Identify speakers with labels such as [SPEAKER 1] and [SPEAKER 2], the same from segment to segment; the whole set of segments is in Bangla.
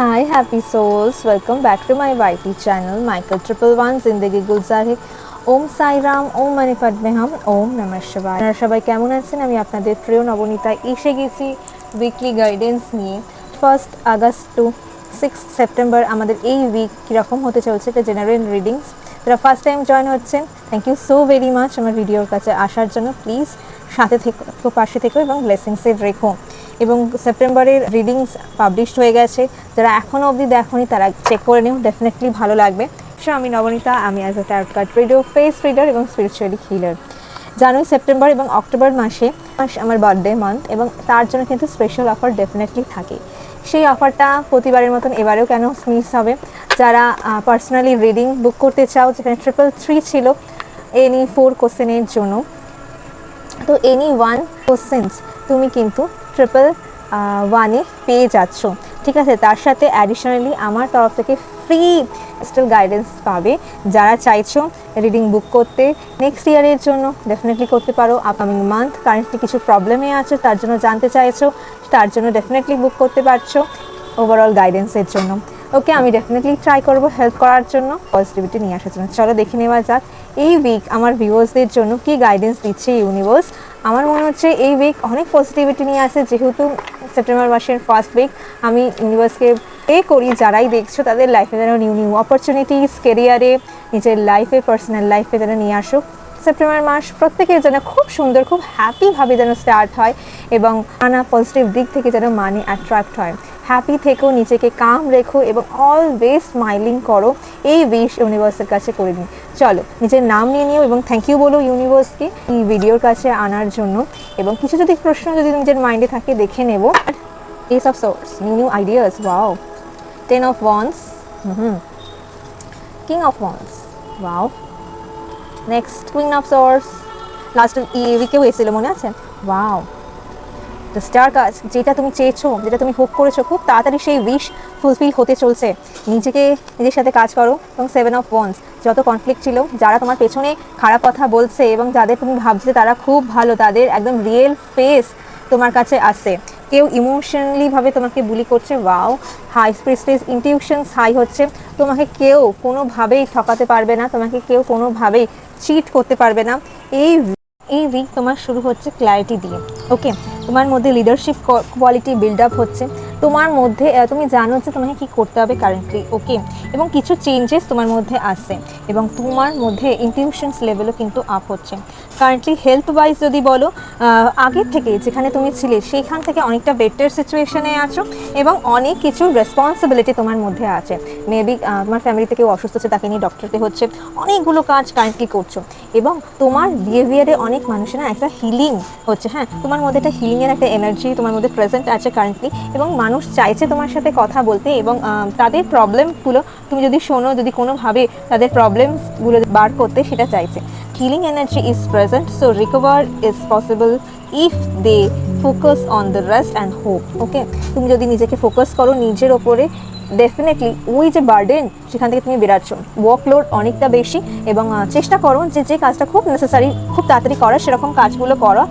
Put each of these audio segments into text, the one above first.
[SPEAKER 1] Hi happy souls, welcome back to my YT channel Michael 111 जिंदगी गुलजार है। ওম সাইরাম, ওম মানি পদ্মে হাম, ওম নমঃ শিবায়। আপনারা সবাই কেমন আছেন? আমি আপনাদের প্রিয় নবনীতা এসে গেছি উইকলি গাইডেন্স নিয়ে। 1 আগস্ট টু 6 সেপ্টেম্বর আমাদের এই উইক কীরকম হতে চলছে এটা জেনারেল রিডিংস। যারা ফার্স্ট টাইম জয়েন হচ্ছেন, thank you so very much আমার ভিডিওর কাছে আসার জন্য। প্লিজ সাথে থেকো, পাশে থেকো এবং ব্লেসিংসে রেখো। এবং সেপ্টেম্বরের রিডিংস পাবলিশড হয়ে গেছে, যারা এখনও অবধি দেখোনি তারা চেক করে নিও, ডেফিনেটলি ভালো লাগবে। আমি নবনীতা, আমি as a tarot card reader, face reader এবং স্পিরিচুয়ালি হিলার। জানুয়ারি, সেপ্টেম্বর এবং অক্টোবর মাসে আমার বার্থডে মান্থ, এবং তার জন্য কিন্তু স্পেশাল অফার ডেফিনেটলি থাকে। সেই অফারটা প্রতিবারের মতন এবারেও কেন মিস হবে? যারা পার্সোনালি রিডিং বুক করতে চাও, যেখানে 333 ছিল এনি 4 কোশ্চেনের জন্য, তো এনি 1 কোশ্চেন্স তুমি কিন্তু 111-এ পেয়ে যাচ্ছ, ঠিক আছে? তার সাথে অ্যাডিশনালি আমার তরফ থেকে ফ্রি ক্রিস্টাল গাইডেন্স পাবে। যারা চাইছো রিডিং বুক করতে নেক্সট ইয়ারের জন্য, ডেফিনেটলি করতে পারো। আপকামিং মান্থ কারেন্টলি কিছু প্রবলেমে আছো, তার জন্য জানতে চাইছো, তার জন্য ডেফিনেটলি বুক করতে পারছো ওভারঅল গাইডেন্সের জন্য। ওকে, আমি ডেফিনেটলি ট্রাই করবো হেল্প করার জন্য, পজিটিভিটি নিয়ে আসার জন্য। চলো দেখে নেওয়া যাক এই উইক আমার ভিউয়ার্সদের জন্য কি গাইডেন্স দিচ্ছে ইউনিভার্স। আমার মনে হচ্ছে এই উইক অনেক পজিটিভিটি নিয়ে আসে, যেহেতু সেপ্টেম্বর মাসের ফার্স্ট উইক। আমি ইউনিভার্সকে পে করি যারাই দেখছো তাদের লাইফে যেন নিউ নিউ অপরচুনিটিস, কেরিয়ারে, নিজের লাইফে, পার্সোনাল লাইফে যেন নিয়ে আসুক। সেপ্টেম্বর মাস প্রত্যেকের যেন খুব সুন্দর, খুব হ্যাপিভাবে যেন স্টার্ট হয়, এবং নানা পজিটিভ দিক থেকে যেন মানি অ্যাট্রাক্ট হয়। হ্যাপি থেকো, নিজেকে কাম রেখো এবং অলওয়েজ স্মাইলিং করো, এই উইশ ইউনিভার্সের কাছে করে নিই। চলো নিজের নাম নিয়ে নিও এবং থ্যাংক ইউ বলো ইউনিভার্সকে এই ভিডিওর কাছে আনার জন্য। এবং কিছু যদি প্রশ্ন যদি নিজের মাইন্ডে থাকে দেখে নেব। Ace of swords, new ideas, wow. 10 of wands, king of wands, wow. Next queen of swords, last উইকেও এসেছিল, মনে আছে? ওয়াও। দ্য স্টার কাজ, যেটা তুমি চেয়েছো, যেটা তুমি হোপ করেছো, খুব তাড়াতাড়ি সেই উইশ ফুলফিল হতে চলছে। নিজের সাথে কাজ করো। এবং 7 অফ ওয়ান্স, যত কনফ্লিক্ট ছিল, যারা তোমার পেছনে খারাপ কথা বলছে এবং যাদের তুমি ভাবছিলে তারা খুব ভালো, তাদের একদম রিয়েল ফেস তোমার কাছে আসছে। কেউ ইমোশনালিভাবে তোমাকে বুলি করছে, ওয়াও। হাই স্পিরিট ইনটিউশনস হাই হচ্ছে, তোমাকে কেউ কোনোভাবেই ঠকাতে পারবে না, তোমাকে কেউ কোনোভাবেই চিট করতে পারবে না। এই উইক তোমার শুরু হচ্ছে ক্ল্যারিটি দিয়ে। ওকে, তোমার মধ্যে লিডারশিপ কোয়ালিটি বিল্ড আপ হচ্ছে, তোমার মধ্যে তুমি জানো যে তোমাকে কী করতে হবে কারেন্টলি। ওকে, এবং কিছু চেঞ্জেস তোমার মধ্যে আসছে, এবং তোমার মধ্যে ইনটিউশনস লেভেলও কিন্তু আপ হচ্ছে। কারেন্টলি হেলথ ওয়াইজ যদি বলো, আগের থেকে যেখানে তুমি ছিলে সেইখান থেকে অনেকটা বেটার সিচুয়েশনে আছো, এবং অনেক কিছু রেসপন্সিবিলিটি তোমার মধ্যে আছে। মেবি তোমার ফ্যামিলিতে কেউ অসুস্থ আছে, তাকে নিয়ে ডক্টরতে হচ্ছে, অনেকগুলো কাজ কারেন্টলি করছো, এবং তোমার বিহেভিয়ারে অনেক মানুষের একটা হিলিং হচ্ছে। হ্যাঁ, তোমার মধ্যে একটা হিলিংয়ের একটা এনার্জি তোমার মধ্যে প্রেজেন্ট আছে কারেন্টলি, এবং মানুষ চাইছে তোমার সাথে কথা বলতে, এবং তাদের প্রবলেমগুলো তুমি যদি শোনো, যদি কোনোভাবে তাদের প্রবলেমসগুলো বার করতে, সেটা চাইছে। Healing energy is present, so recover is possible if they focus on the rest and hope. Okay, তুমি যদি নিজেকে ফোকাস করো নিজের ওপরে, ডেফিনেটলি ওই যে বার্ডেন সেখান থেকে তুমি বেরাচ্ছ। ওয়ার্কলোড অনেকটা বেশি, এবং চেষ্টা করো যে কাজটা খুব নেসেসারি, খুব তাড়াতাড়ি করা, সেরকম কাজগুলো করো।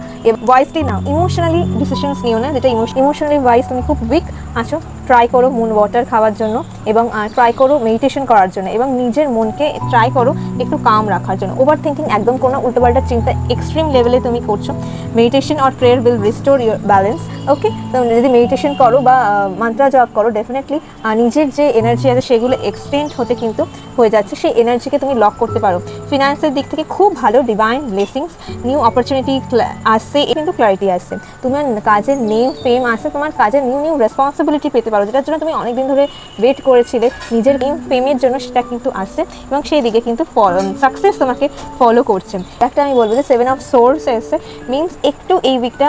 [SPEAKER 1] ওয়াইজলি নাও, ইমোশনালি ডিসিশনস নিও না, যেটা ইমোশনালি ওয়াইজ তুমি খুব উইক আছো। ট্রাই করো মুন ওয়াটার খাওয়ার জন্য, এবং ট্রাই করো মেডিটেশন করার জন্য, এবং নিজের মনকে ট্রাই করো একটু কাম রাখার জন্য। ওভার থিঙ্কিং একদম কোনো, উল্টোপাল্টা চিন্তা এক্সট্রিম লেভেলে তুমি করছো। Meditation or prayer will restore your balance. Okay, তো যদি মেডিটেশন করো বা মন্ত্র জপ করো, ডেফিনেটলি নিজের যে এনার্জি আছে সেগুলো এক্সটেন্ড হতে কিন্তু হয়ে যাচ্ছে, সেই এনার্জিকে তুমি লক করতে পারো। ফিনান্সের দিক থেকে খুব ভালো, ডিভাইন ব্লেসিংস, নিউ অপরচুনিটি আসছে, কিন্তু ক্ল্যারিটি আসছে। তোমার কাজের নেম ফেম আসছে, তোমার কাজের নিউ রেসপন্সিবিলিটি পেতে পারো, যেটার জন্য তুমি অনেকদিন ধরে ওয়েট করেছিলে নিজের নেম ফেমের জন্য, সেটা কিন্তু আসছে, এবং সেই দিকে কিন্তু সাকসেস তোমাকে ফলো করছে। একটা আমি বলবো যে 7 অফ সোর্স এসছে, মিনস একটু এই উইকটা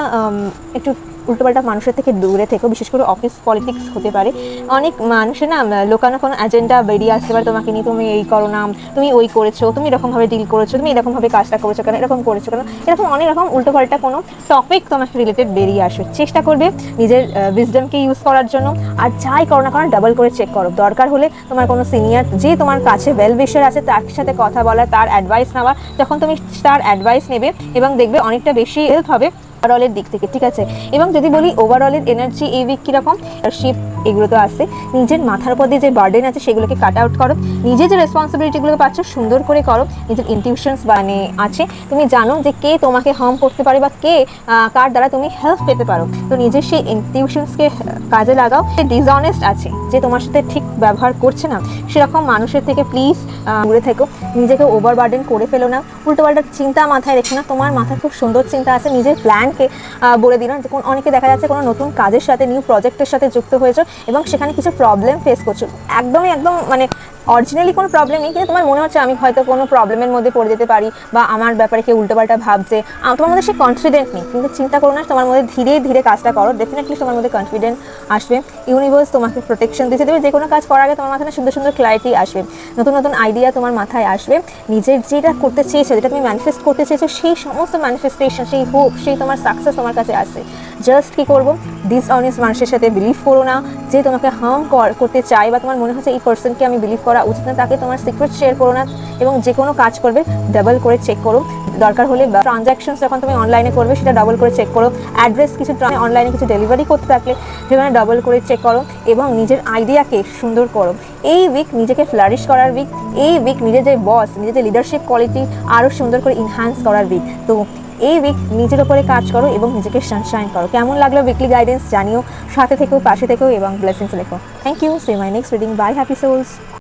[SPEAKER 1] একটু উল্টোপাল্টা মানুষের থেকে দূরে থেকো, বিশেষ করে অফিস পলিটিক্স হতে পারে। অনেক মানুষের না লোকানো কোনো এজেন্ডা বেরিয়ে আসতে পারে তোমাকে নিয়ে, তুমি এই করো না, তুমি ওই করেছো, তুমি এরকমভাবে ডিল করেছো, তুমি এরকমভাবে কাজটা করেছো কেন, এরকম করেছো কেন, এরকম অনেক রকম উল্টোপাল্টা কোনো টপিক তোমাকে রিলেটেড বেরিয়ে আসবে। চেষ্টা করবে নিজের উইজডমকে ইউজ করার জন্য, আর যাই করো না কারণ ডাবল করে চেক করো। দরকার হলে তোমার কোনো সিনিয়র যে তোমার কাছে ওয়েল উইশার আছে তার সাথে কথা বলা, তার অ্যাডভাইস নেওয়া। যখন তুমি তার অ্যাডভাইস নেবে এবং দেখবে অনেকটা বেশি হেল্প হবে ওভারঅলের দিক থেকে, ঠিক আছে? এবং যদি বলি ওভারঅলের এনার্জি এই উইক কীরকম, শিপ এগুলো তো আসে। নিজের মাথার উপর দিয়ে যে বার্ডেন আছে সেগুলোকে কাট আউট করো, নিজে যে রেসপন্সিবিলিটিগুলো পাচ্ছ সুন্দর করে করো। নিজের ইনটিউশনস মানে আছে, তুমি জানো যে কে তোমাকে হার্ম করতে পারে বা কে কার দ্বারা তুমি হেল্প পেতে পারো, তো নিজের সেই ইনটিউশনসকে কাজে লাগাও। যে ডিসঅনেস্ট আছে, যে তোমার সাথে ঠিক ব্যবহার করছে না, সেরকম মানুষের থেকে প্লিজ দূরে থেকো। নিজেকে ওভার বার্ডেন করে ফেলো না, উল্টোপাল্টা চিন্তা মাথায় রেখো না। তোমার মাথায় খুব সুন্দর চিন্তা আছে, নিজের প্ল্যানকে বলে দিলাম। যে অনেকে দেখা যাচ্ছে কোনো নতুন কাজের সাথে, নিউ প্রজেক্টের সাথে যুক্ত হয়েছো এবং সেখানে কিছু প্রবলেম ফেস করছো, একদম মানে অরিজিনালি কোনো প্রবলেম নেই, কিন্তু তোমার মনে হচ্ছে আমি হয়তো কোনো প্রবলেমের মধ্যে পড়ে যেতে পারি বা আমার ব্যাপারে কেউ উল্টোপাল্টা ভাবছে, তোমার মধ্যে সে কনফিডেন্ট নেই। কিন্তু চিন্তা করো না, তোমার মধ্যে ধীরে ধীরে কাজটা করো, ডেফিনেটলি তোমার মধ্যে কনফিডেন্ট আসবে। ইউনিভার্স তোমাকে প্রোটেকশন দিতে দেবে। যে কোনো কাজ করার আগে তোমার মাথায় সুন্দর সুন্দর ক্ল্যারিটি আসবে, নতুন নতুন আইডিয়া তোমার মাথায় আসবে। নিজের যেটা করতে চেয়েছো, যেটা তুমি ম্যানিফেস্ট করতে চেয়েছো, সেই সমস্ত ম্যানিফেস্টেশন, সেই হোপ, সেই তোমার সাকসেস তোমার কাছে আসে। জাস্ট কী করবো, ডিসঅনেস্ট মানুষের সাথে বিলিভ করো না। যে তোমাকে হার্ম করতে চায় বা তোমার মনে হচ্ছে এই পার্সনকে আমি বিলিভ করা উচিত না, তাকে তোমার সিক্রেট শেয়ার করো না। এবং যে কোনো কাজ করবে ডাবল করে চেক করো। দরকার হলে ট্রানজ্যাকশনস যখন তুমি অনলাইনে করবে সেটা ডাবল করে চেক করো। অ্যাড্রেস কিছু অনলাইনে কিছু ডেলিভারি করতে থাকলে সেখানে ডাবল করে চেক করো। এবং নিজের আইডিয়াকে সুন্দর করো। এই উইক নিজেকে ফ্লারিশ করার উইক, এই উইক নিজের যে বস, নিজের যে লিডারশিপ কোয়ালিটি আরও সুন্দর করে ইনহ্যান্স করার উইক। তো এই উইক নিজের ওপরে কাজ করো এবং নিজেকে সানশাইন করো। কেমন লাগলো উইকলি গাইডেন্স জানিও, সাথে থেকেও, পাশে থেকেও এবং ব্লেসিংস লেখো। Thank you, see my next reading. Bye, happy sols.